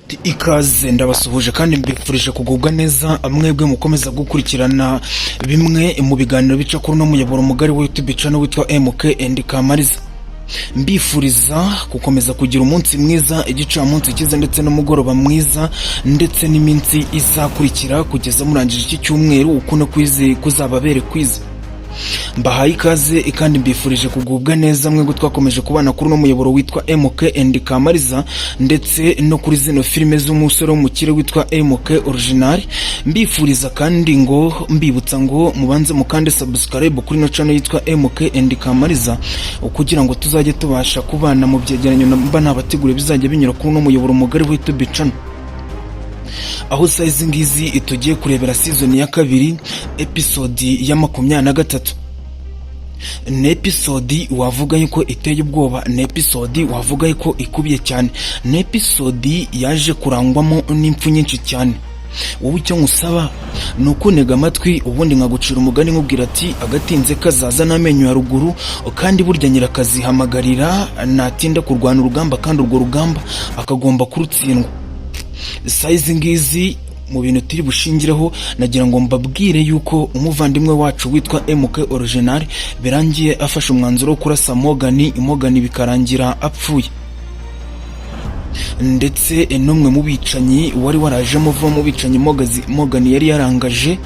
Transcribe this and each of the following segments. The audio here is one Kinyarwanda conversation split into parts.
Ikaze ndabasuhuje kandi mbifurije kugubwa neza mwebwe mukomeza gukurikirana bimwe mu biganiro bica kuri no muyoboro mugari wa YouTube channel witwa MK and Kamariza. Mbifuriza gukomeza kugira umunsi mwiza, igicamunsi cyiza ndetse n'umugoroba mwiza ndetse n'iminsi izakurikira kugeza murangije iki cyumweru ukuno kuzababere kwiza. Mbahaye ikaze kandi mbifurije kugubwa neza mwe twakomeje kubana kuri no muyoboro witwa MK and Kamariza ndetse no kuri zino filime z'umusore w'umukire witwa MK Original. Mbifuriza kandi ngo mbibutsa ngo mubanze mukande subscribe kuri no channel yitwa MK and Kamariza kugira ngo tuzajye tubasha kubana mu byegeranyo mba nabategure bizajya binyura kuri no muyoboro mugari wa YouTube channel. Aho size ngizi itugiye kurebera season ya kabiri episode ya 23. Ni episode wavuga yuko iteye ubwoba, ni episode wavuga yuko ikubiye cyane, ni episode yaje kurangwamo n'impfu nyinshi cyane. Wowe icyo ngusaba nuko ntega amatwi ubundi nkagucira umugani nkubwira ati agatinze kazaza n'amenyo ya ruguru, kandi burya nyirakazi hamagarira natinda kurwana urugamba kandi urwo rugamba akagomba kurutsindwa. Size ngizi mu bintu turi bushingireho nagira ngo mbabwire yuko umuvandimwe wacu witwa MK Original birangiye afashe umwanzuro wo kurasa Morgan bikarangira apfuye. Ndetse n'umwe mu bicanyi wari waraje muva mu bicanyi Morgan yari yarangaje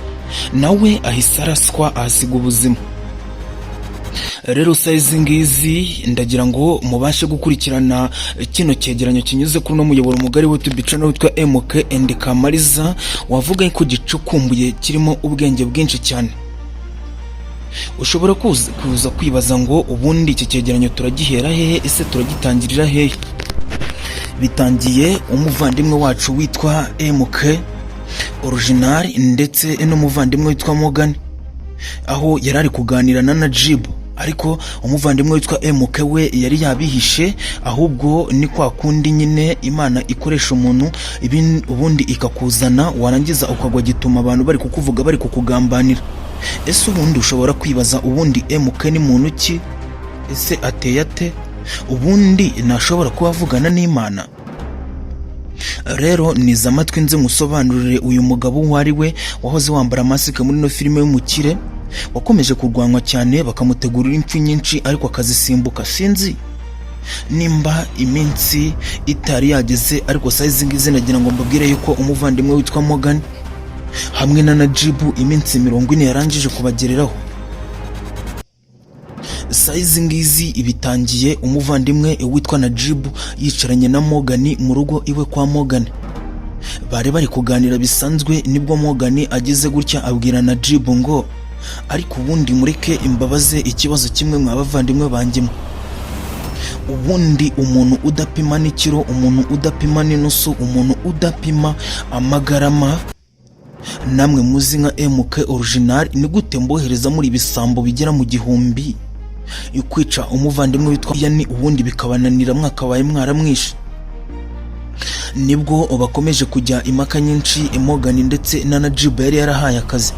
nawe ahise araswa ahasiga ubuzima. Rero size ngizi ndagira ngo mubashe gukurikirana kino cyegeranyo kinyuze kuri no muyoboro mugari wa YouTube channel witwa MK and Kamariza wavuga ko gicukumbuye kirimo ubwenge bwinshi cyane. Ushobora kuza kwibaza ngo ubundi iki cyegeranyo turagihera hehe, ese turagitangirira hehe? Bitangiye umuvandimwe wacu witwa MK Original ndetse n'umuvandimwe witwa Morgan aho yarari kuganira na Najib, ariko umuvandimwe witwa MK we yari yabihishe, ahubwo ni kwa kundi nyine Imana ikoresha umuntu ubundi ikakuzana warangiza ukagwa gituma abantu bari kukuvuga bari kukugambanira. Ese ubundi ushobora kwibaza ubundi MK ni muntu ki? Ese ateye ate? Ubundi nashobora kubavugana n'Imana? Rero niza amatwi nze musobanurire uyu mugabo wari we wahoze wambara masike muri no filime y'umukire wakomeje kurwanwa cyane bakamutegurira impfu nyinshi ariko akazisimbuka. Sinzi nimba iminsi itari yageze, ariko size ngizi nagira ngo mbabwire yuko umuvandimwe witwa Morgan hamwe na Najib iminsi 40 yarangije kubagereraho. Size ngizi ibitangiye umuvandimwe witwa Najib yicaranye na Morgan mu rugo iwe kwa Morgan, bari kuganira bisanzwe. Nibwo Morgan ageze gutya abwira Najib ngo ariko ubundi mureke imbabaze ikibazo kimwe mwabavandimwe banjye. Ubundi umuntu udapima n'ikiro, umuntu udapima n'inusu, umuntu udapima amagarama, namwe muzi nka MK Original, ni gute mbohereza muri ibisambo bigera mu 1000 kwica umuvandimwe witwa Yani ubundi bikabananira mwakabaye mwaramwishe? Nibwo bakomeje kujya impaka nyinshi Morgan ndetse na Najib yari yarahaye akazi.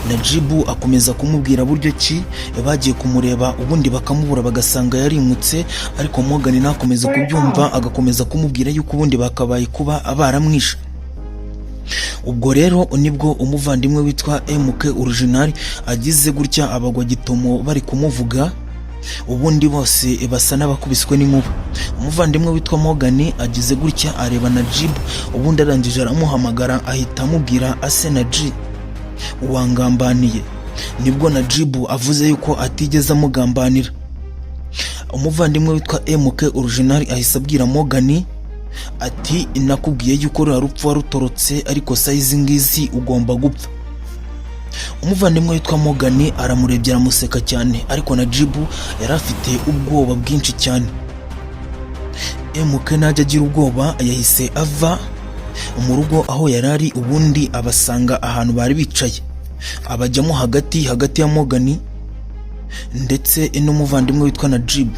Najib akomeza kumubwira buryo ki bagiye kumureba ubundi bakamubura bagasanga yarimutse, ariko Morgan nakomeza kubyumva agakomeza kumubwira yuko ubundi bakabaye kuba abaramwishe. Ubwo rero nibwo umuvandimwe witwa MK Original agize gutya abagwa gitomo bari kumuvuga, ubundi bose basa n'abakubiswe n'inkuba. Umuvandimwe witwa Morgan agize gutya areba Najib, ubundi arangije aramuhamagara ahita amubwira ase Najib wangambaniye. Nibwo Najib avuze yuko atigeze amugambanira. Umuvandimwe witwa MK Original ahise abwira Morgan ati nakubwiye yuko rupfu warutorotse, ariko size ngizi ugomba gupfa. Umuvandimwe witwa Morgan aramurebye aramuseka cyane, ariko Najib yari afite ubwoba bwinshi cyane. MK najya agira ubwoba yahise ava mu rugo aho yarari, ubundi abasanga ahantu bari bicaye, abajyamo hagati ya Morgan ndetse n'umuvandimwe witwa Najib.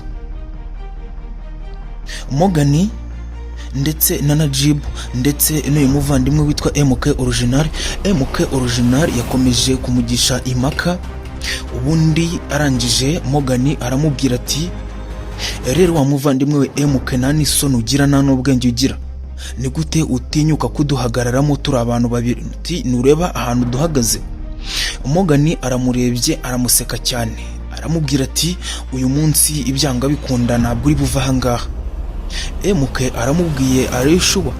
Morgan ndetse na Najib ndetse n'uyu muvandimwe witwa MK Original. MK Original yakomeje kumugisha impaka, ubundi arangije Morgan aramubwira ati rero wa muvandimwe we MK nani sono ugira nta n'ubwenge ugira, ni gute utinyuka kuduhagararamo turi abantu babiri? Nureba ahantu duhagaze. Morgan aramurebye aramuseka cyane, aramubwira ati uyu munsi ibyanga bikunda ntabwo uri buva ahangaha. MK aramubwiye arishuba.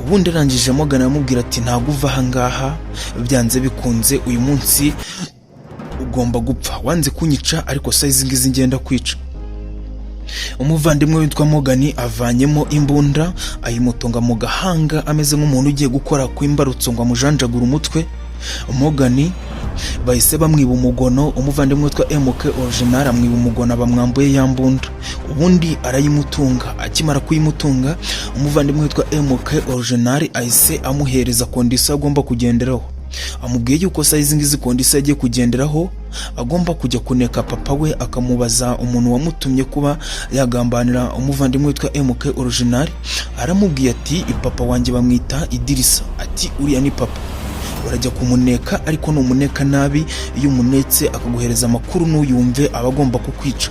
Ubundi arangije Morgan aramubwira ati ntabwo uva ahangaha, byanze bikunze uyu munsi ugomba gupfa. Wanze kunyica ariko size ngizi ngenda kwica. Umuvandimwe witwa Morgan avanyemo imbunda ayimutunga mu gahanga ameze nk'umuntu ugiye gukora ku imbarutso ngo amujanjagura umutwe. Morgan bahise bamwiba umugono. Umuvandimwe witwa MK original amwiba umugono bamwambuye ya mbunda, ubundi arayimutunga. Akimara kuyimutunga, umuvandimwe witwa MK original ahise amuhereza kondisiyo agomba kugenderaho. Amubwiye yuko size ngizi kondisiyo agiye kugenderaho agomba kujya kuneka papa we, akamubaza umuntu wamutumye kuba yagambanira umuvandimwe witwa MK original. Aramubwiye ati papa wanjye bamwita Idirisa. Ati uriya ni papa, urajya kumuneka ariko numuneka nabi, iyo umunetse akaguhereza amakuru n'uyumve aba agomba kukwica.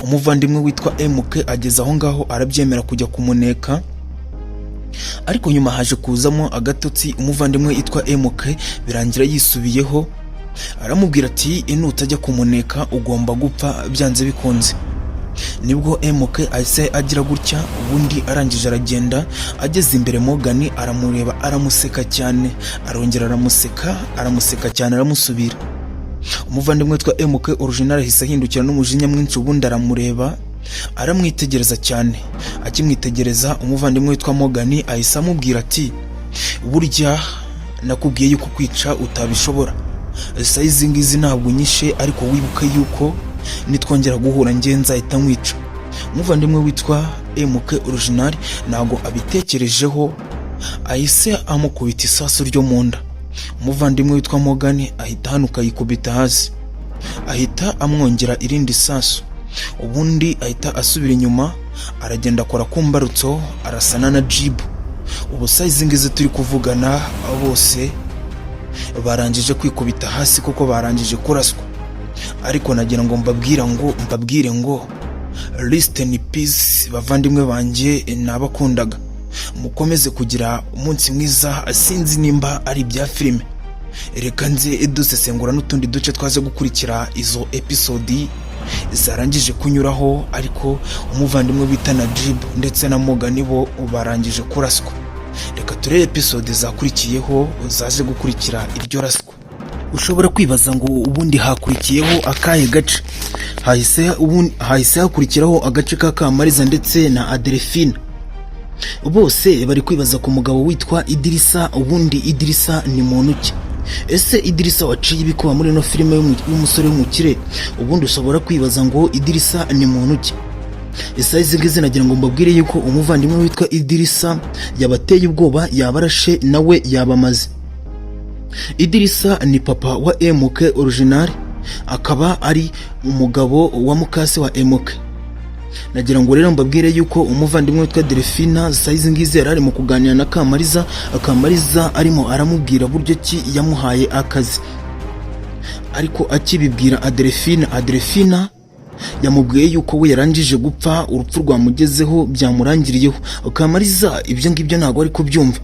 Umuvandimwe witwa MK ageze aho ngaho arabyemera kujya kumuneka, ariko nyuma haje kuzamo agatotsi. Umuvandimwe yitwa MK birangira yisubiyeho, aramubwira ati nutajya kumuneka ugomba gupfa byanze bikunze. Nibwo MK ahise agira gutya, ubundi arangije aragenda. Ageze imbere Morgan aramureba aramuseka cyane, arongera aramuseka cyane aramusubira. Umuvandimwe witwa MK original ahise ahindukira n'umujinya mwinshi, ubundi aramureba aramwitegereza cyane. Akimwitegereza, umuvandimwe witwa Morgan ahise amubwira ati burya nakubwiye yuko kwica utabishobora, size ngizi ntabwo nyishe, ariko wibuke yuko nitwongera guhura nzahita nkwica. Umuvandimwe witwa MK original ntabwo abitekerejeho, ahise amukubita isasu ryo mu nda. Umuvandimwe witwa Morgan ahita hanuka yikubita hasi, ahita amwongera irindi sasu, ubundi ahita asubira inyuma aragenda akora kumbarutso arasana na Jib. Ubu size ngizi turi kuvugana bose barangije kwikubita hasi kuko barangije kuraswa. Ariko nagira ngo mbabwire ngo rest in peace bavandimwe banjye, nabakundaga. Mukomeze kugira umunsi mwiza. Sinzi nimba ari bya filime, reka nze dusesengura n'utundi duce twaje gukurikira izo episode zarangije kunyuraho, ariko umuvandimwe bita na Jib ndetse na Morgan bo barangije kuraswa. Reka turebe episode zakurikiyeho zaje gukurikira iryo raswa. Ushobora kwibaza ngo ubundi hakurikiyeho akahe gace? Hahise hakurikiraho agace ka Kamariza ndetse na Adelphine. Bose bari kwibaza ku mugabo witwa Idirisa. Ubundi Idirisa ni muntu ki? Ese Idirisa waciye ibikuba muri no filime y'umusore w'umukire? Ubundi ushobora kwibaza ngo Idirisa ni muntu ki? Size ngizi nagira ngo mbabwire yuko umuvandimwe witwa Idirisa yabateye ubwoba, yabarashe nawe yabamaze. Idirisa ni papa wa MK original, akaba ari umugabo wa mukase wa MK. Nagira ngo rero mbabwire yuko umuvandimwe witwa Delphine size ngizi yarari mu kuganira na Kamariza. Kamariza arimo aramubwira buryo ki yamuhaye akazi, ariko akibibwira Adelphine yamubwiye yuko we yarangije gupfa, urupfu rwamugezeho byamurangiriyeho. Kamariza ibyo ngibyo ntabwo ari kubyumva,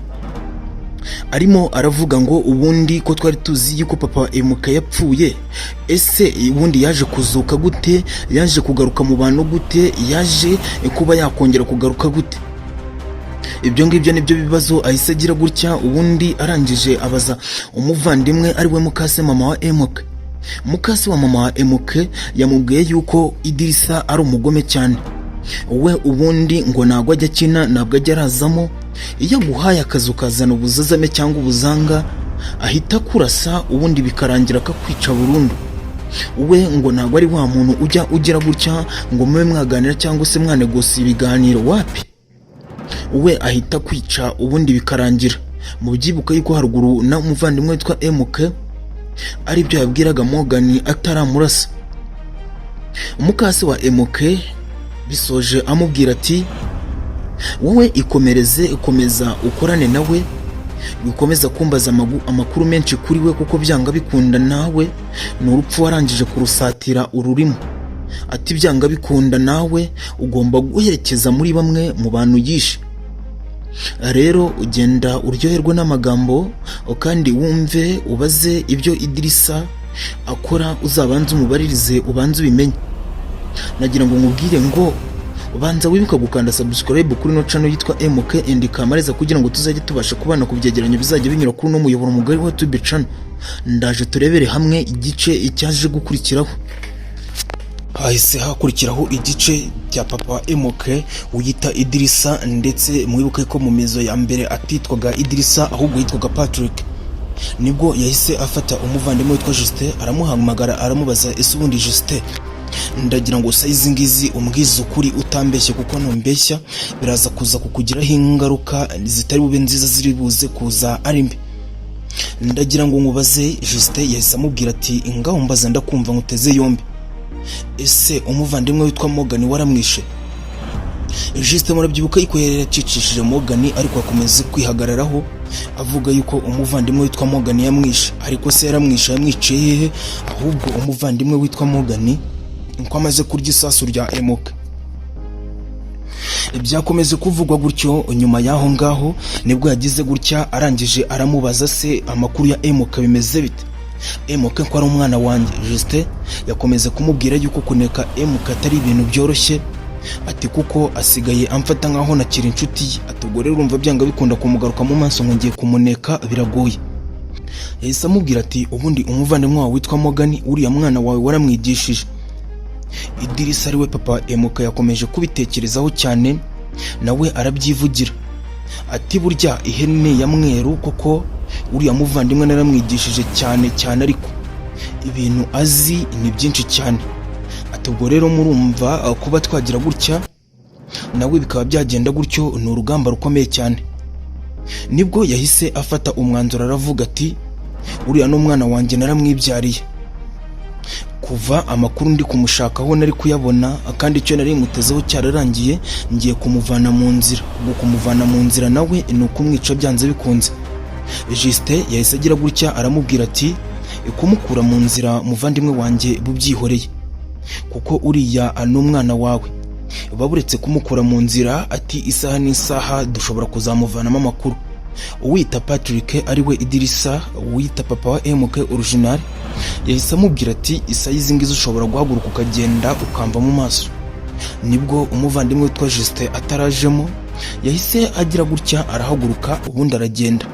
arimo aravuga ngo ubundi ko twari tuzi yuko papa wa MK yapfuye, ese ubundi yaje kuzuka gute? Yaje kugaruka mu bantu gute? Yaje kuba yakongera kugaruka gute? Ibyo ngibyo nibyo bibazo ahise agira gutya. Ubundi arangije abaza umuvandimwe ari we mukase mama wa MK. Mukase wa mama wa MK yamubwiye yuko Idirisa ari umugome cyane, we ubundi ngo ntabwo ajya akina, ntabwo ajya arazamo. Iyo aguhaye akazi ukazana ubuzazame cyangwa ubuzanga ahita kurasa, ubundi bikarangira akakwica burundu. We ngo ntabwo ari wa muntu ujya ugira gutya ngo mube mwaganira cyangwa se mwanegosia ibiganiro, wapi. We ahita kwica ubundi bikarangira. Mu byibuka yuko haruguru na umuvandimwe witwa MK ari byo yabwiraga Morgan ataramurasa. Umukase wa MK bisoje amubwira ati wowe ikomeza ukorane nawe, bikomeza kumbaza amakuru menshi kuri we, kuko byanga bikunda nawe ni urupfu warangije kurusatira ururimo. Ati byanga bikunda nawe ugomba guherekeza muri bamwe mu bantu yishe. rero ugenda uryoherwa n'amagambo kandi wumve ubaze ibyo Idirisa akora, uzabanze umubaririze ubanze ubimenye. Nagira ngo nkubwire ngo ubanza wibuka gukanda subscribe kuri no channel yitwa MK and Kamariza kugira ngo tuzajye tubasha kubana ku byegeranyo bizajya binyura kuri no muyoboro mugari wa YouTube channel. Ndaje turebere hamwe igice icyaje gukurikiraho. Hahise hakurikiraho igice cya papa wa MK uyita Idirisa, ndetse mwibuke ko mu mezo ya mbere atitwaga Idirisa ahubwo yitwaga Patrick. Nibwo yahise afata umuvandimwe witwa Justin aramuhamagara aramubaza ese ubundi Justin, ndagira ngo sayizi ngizi umbwize ukuri utambeshye, kuko numbeshya biraza kuza kukugiraho ingaruka zitari bube nziza ziri buze kuza ari mbi. Ndagira ngo nkubaze. Justin yahise amubwira ati ngaho mbaza ndakumva nkuteze yombi, ese umuvandimwe witwa Morgan waramwishe? Justin murabyibuka yuko yari yacicishije Morgan ariko akomeza kwihagararaho avuga yuko umuvandimwe witwa Morgan yamwishe. Ariko se yaramwishe yamwiciye hehe? Ahubwo umuvandimwe witwa Morgan uko amaze kurya isasu rya MK. Ibyakomeze kuvugwa gutyo. Nyuma yaho ngaho nibwo yagize gutya arangije aramubaza se amakuru ya MK bimeze bite. MK ko ari umwana wanjye. Justin yakomeze kumubwira yuko kuneka MK atari ibintu byoroshye, ati kuko asigaye amfata nkaho nakiri inshuti ye. Atubwo rero urumva byanga bikunda kumugaruka mu maso ngo ngiye kumuneka biragoye. Yahise amubwira ati ubundi umuvandimwe wawe witwa Morgan uriya mwana wawe waramwigishije? Idirisa ariwe papa wa MK yakomeje kubitekerezaho cyane, nawe arabyivugira ati burya ihene ya mweru koko uriya muvandimwe naramwigishije cyane cyane, ariko ibintu azi ni byinshi cyane. Atubwo rero murumva kuba twagira gutya nawe bikaba byagenda gutyo ni urugamba rukomeye cyane. Nibwo yahise afata umwanzuro aravuga ati uriya n'umwana wanjye naramwibyariye. Kuva amakuru ndi kumushakaho nari kuyabona, kandi icyo nari mutezeho cyararangiye, ngiye kumuvana mu nzira. Ubwo kumuvana mu nzira nawe ni ukumwica byanze bikunze. Justin yahise agira gutya aramubwira ati kumukura mu nzira muvandimwe wanjye bubyihoreye, kuko uriya n'umwana wawe baburetse kumukura mu nzira, ati isaha n'isaha dushobora kuzamuvanamo amakuru. Uwita Patrick ariwe Idirisa wita papa wa MK original yahise amubwira ati isayizi ngizo ushobora guhaguruka ukagenda ukamva mu maso. Nibwo umuvandimwe witwa Justin atarajemo yahise agira gutya arahaguruka ubundi aragenda.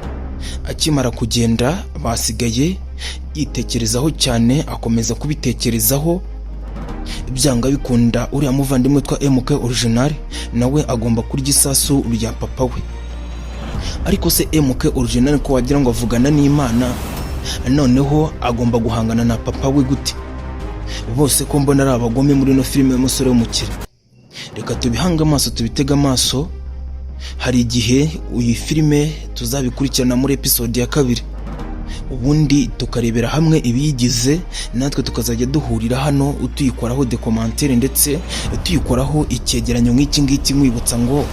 Akimara kugenda basigaye yitekerezaho cyane, akomeza kubitekerezaho byanga bikunda uriya muvandimwe witwa MK original nawe agomba kurya isasu rya papa we. Ariko se MK original ko wagira ngo avugana n'Imana, noneho agomba guhangana na papa we gute? Bose ko mbona ari abagome muri no filime y'umusore w'umukire. Reka tubihanga amaso tubitega amaso, hari igihe uyi filime tuzabikurikirana muri episode ya 2, ubundi tukarebera hamwe ibiyigize, natwe tukazajya duhurira hano utuyikoraho de commentaire ndetse tuyikoraho icyegeranyo nk'iki ngiki, mwibutsa ngo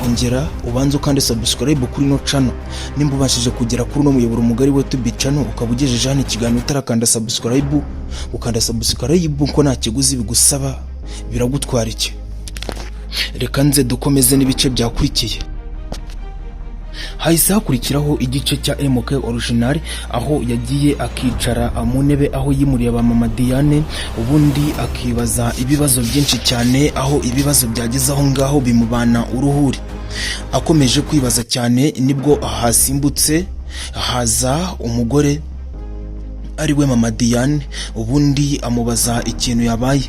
ongera ubanze kandi subscribe kuri no channel. Nimba ubashije kugera kuri no muyoboro mugari wa YouTube channel ukabugejeje hano ikiganiro utarakanda subscribe, ukanda subscribe ko nta kiguzi bigusaba, biragutwara iki? Reka nze dukomeze n'ibice byakurikiye. Hahise hakurikiraho igice cya MK original aho yagiye akicara mu ntebe aho yimuriye ba mama Diane, ubundi akibaza ibibazo byinshi cyane, aho ibibazo byageze aho ngaho bimubana uruhuri. Akomeje kwibaza cyane nibwo hasimbutse haza umugore ariwe mama Diane, ubundi amubaza ikintu yabaye.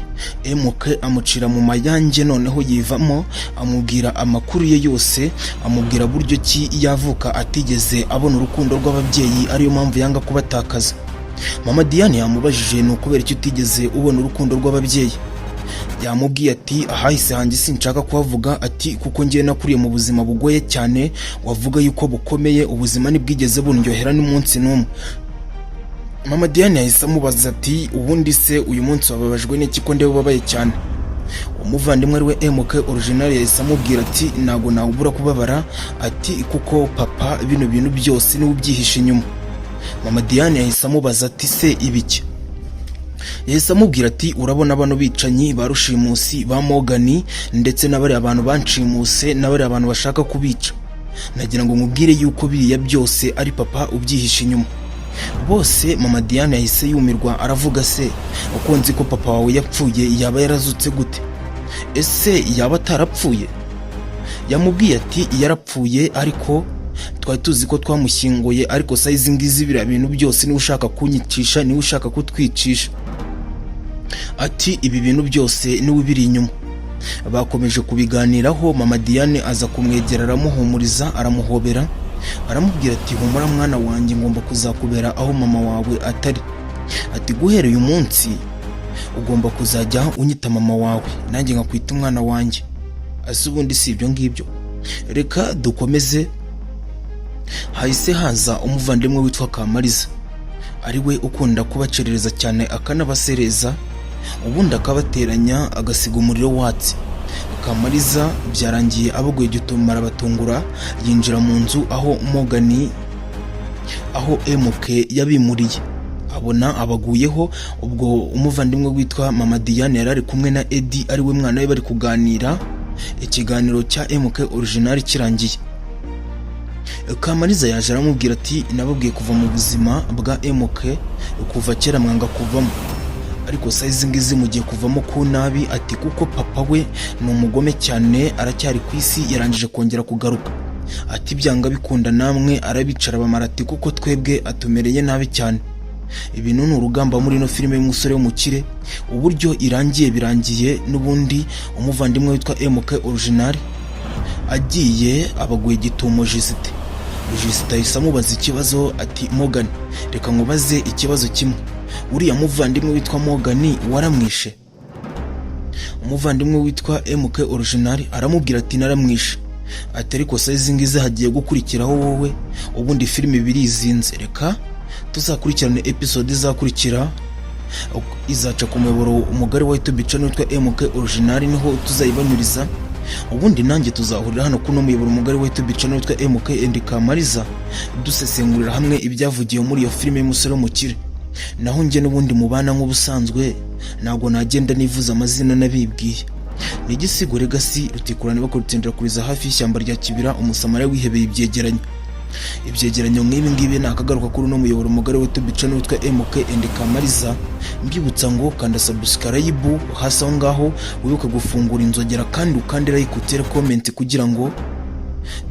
MK amucira mu mayange, noneho yivamo amubwira amakuru ye yose, amubwira buryo ki yavuka atigeze abona urukundo rw'ababyeyi ariyo mpamvu yanga kubatakaza. Mama Diane yamubajije ni ukubera icyo utigeze ubona urukundo rw'ababyeyi. Yamubwiye ati ahahise hanjye sinshaka kuhavuga, ati kuko ngiye nakuriye mu buzima bugoye cyane, wavuga yuko bukomeye, ubuzima nibwigeze bundyohera n'umunsi n'umwe. Mama Diane yahise amubaza ati ubundi se uyu munsi wababajwe n'iki ko ndeba ubabaye cyane? Umuvandimwe ariwe MK original yahise amubwira ati ntago nawubura kubabara, ati kuko papa bino bintu byose ni ubyihishe inyuma. Mama Diane yahise amubaza ati se ibiki? Yahise amubwira ati urabona bano bicanyi ba Rushimusi ba Morgan ndetse n'abari abantu banshimuse n'abari abantu bashaka kubica. nagira ngo nkubwire yuko biriya byose ari papa ubyihishe inyuma. Bose mama Diane yahise yumirwa aravuga se uko nzi ko papa wawe yapfuye yaba yarazutse gute? Ese yaba atarapfuye? Yamubwiye ati yarapfuye ariko twari tuzi ko twamushyinguye, ariko size ngizi biriya bintu byose ni ushaka kunyicisha, ni ushaka kutwicisha. Ati ibi bintu byose ni ubiri inyuma. Bakomeje kubiganiraho, mama Diane aza kumwegera aramuhumuriza aramuhobera aramubwira ati humura mwana wanjye, ngomba kuzakubera aho mama wawe atari. Ati guhera uyu munsi ugomba kuzajya unyita mama wawe, nanjye nkakwita umwana wanjye. Ase ubundi si ibyo ngibyo, reka dukomeze. Hahise haza umuvandimwe witwa Kamariza, ari we ukunda kubacerereza cyane akanabasereza, ubundi akabateranya agasiga umuriro watsi. Kamariza byarangiye abaguye gituma arabatungura, yinjira mu nzu aho Morgan aho MK yabimuriye, abona abaguyeho. Ubwo umuvandimwe witwa mama Diane yari ari kumwe na Eddie ari we mwana we, bari kuganira. Ikiganiro cya MK original kirangiye, Kamariza yaje aramubwira ati nababwiye kuva mu buzima bwa MK kuva kera mwanga kuvamo, ariko size ngizi mugiye kuvamo ku nabi. Ati kuko papa we ni umugome cyane, aracyari ku isi, yarangije kongera kugaruka. Ati byanga bikunda namwe arabicara bamara, ati kuko twebwe atumereye nabi cyane. Ibintu ni urugamba muri no filime y'umusore w'umukire, uburyo irangiye birangiye n'ubundi umuvandimwe witwa MK original agiye abaguye gitumo Jusite. Jusite ahise amubaza ikibazo ati Morgan, reka nkubaze ikibazo kimwe, uriya muvandimwe witwa Morgan waramwishe? Umuvandimwe witwa MK original aramubwira ati naramwishe. Ati ariko size ngize hagiye gukurikiraho wowe, ubundi filime birizinze, reka tuzakurikirane episode izakurikira izaca ku muyoboro umugari wa YouTube channel witwa MK original, niho tuzayibanyuriza. Ubundi nanjye tuzahurira hano kuno muyoboro umugari wa YouTube channel witwa MK and Kamariza, dusesengurira hamwe ibyavugiye muri iyo filime y'umusore w'umukire. Naho njye n'ubundi mubana nk'ubusanzwe, ntago nagenda nivuza amazina nabibwiye. Ni igisigo Legacy rutikurana bakurutindira kuriza hafi y'ishyamba rya Kibira, umusamariya wihebeye ibyegeranyo. Ibyegeranyo nk'ibi ngibi nakagaruka kuri no muyoboro umugari wa YouTube channel witwa MK and Kamariza. Mbibutsa ngo kanda subscribe hasi aho ngaho, wibuke gufungura inzogera kandi ukandira ikutere comment kugira ngo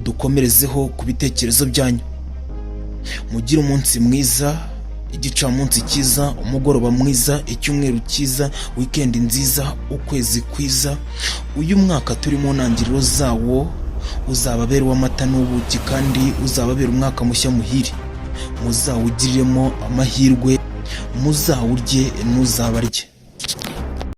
dukomerezeho kubitekerezo byanyu. Mugire umunsi mwiza, igicamunsi cyiza, umugoroba mwiza, icyumweru cyiza, weekend nziza, ukwezi kwiza. Uyu mwaka turi mu ntangiriro zawo uzababera w'amata n'ubuki, kandi uzababera umwaka mushya muhire. Muzawugiriremo amahirwe, muzawurye n'uzabarye.